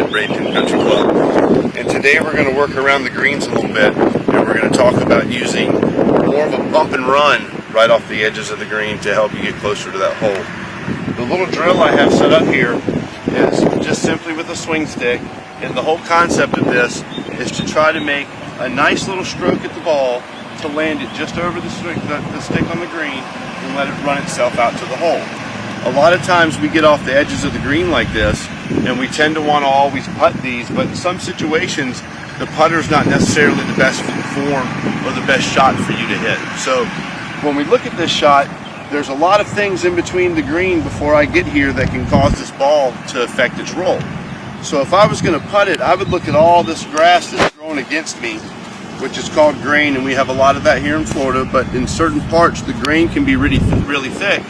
at Bradenton Country Club. And today we're going to work around the greens a little bit, and we're going to talk about using more of a bump and run right off the edges of the green to help you get closer to that hole. The little drill I have set up here is just simply with a swing stick, and the whole concept of this is to try to make a nice little stroke at the ball to land it just over the stick on the green and let it run itself out to the hole. A lot of times we get off the edges of the green like this, and we tend to want to always putt these, but in some situations the putter's not necessarily the best form or the best shot for you to hit. So when we look at this shot, there's a lot of things in between the green before I get here that can cause this ball to affect its roll. So if I was going to putt it, I would look at all this grass that's growing against me, which is called grain, and we have a lot of that here in Florida, but in certain parts the grain can be really thick.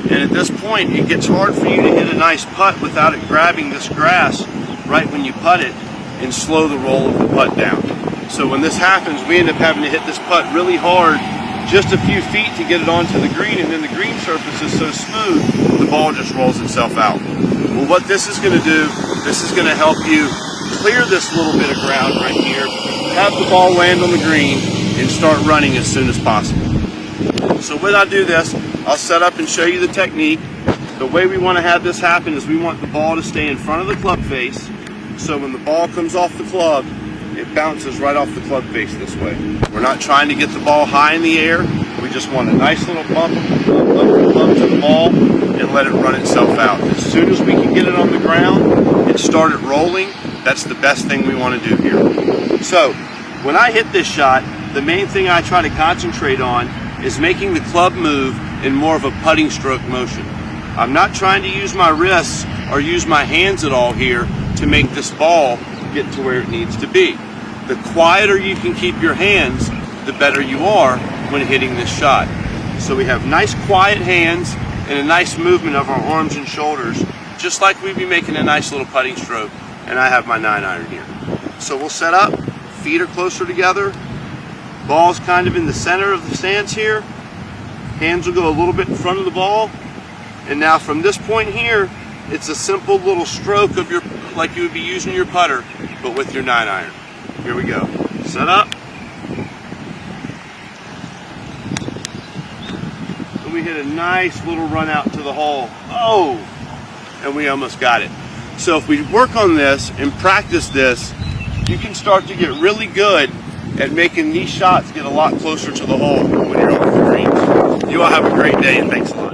And at this point, it gets hard for you to hit a nice putt without it grabbing this grass right when you putt it and slow the roll of the putt down. So when this happens, we end up having to hit this putt really hard, just a few feet to get it onto the green, and then the green surface is so smooth, the ball just rolls itself out. Well, what this is going to do, this is going to help you clear this little bit of ground right here, have the ball land on the green, and start running as soon as possible. So when I do this, I'll set up and show you the technique. The way we want to have this happen is we want the ball to stay in front of the club face, so when the ball comes off the club, it bounces right off the club face this way. We're not trying to get the ball high in the air. We just want a nice little bump to the ball and let it run itself out. As soon as we can get it on the ground and start it rolling, that's the best thing we want to do here. So when I hit this shot, the main thing I try to concentrate on is making the club move in more of a putting stroke motion. I'm not trying to use my wrists or use my hands at all here to make this ball get to where it needs to be. The quieter you can keep your hands, the better you are when hitting this shot. So we have nice quiet hands and a nice movement of our arms and shoulders, just like we'd be making a nice little putting stroke, and I have my 9-iron here. So we'll set up, feet are closer together, ball's kind of in the center of the stance here, hands will go a little bit in front of the ball, and now from this point here, it's a simple little stroke of your, like you would be using your putter, but with your 9-iron. Here we go. Set up. And we hit a nice little run out to the hole. Oh! And we almost got it. So if we work on this and practice this, you can start to get really good at making these shots get a lot closer to the hole when you're on the greens. You all have a great day, and thanks a lot.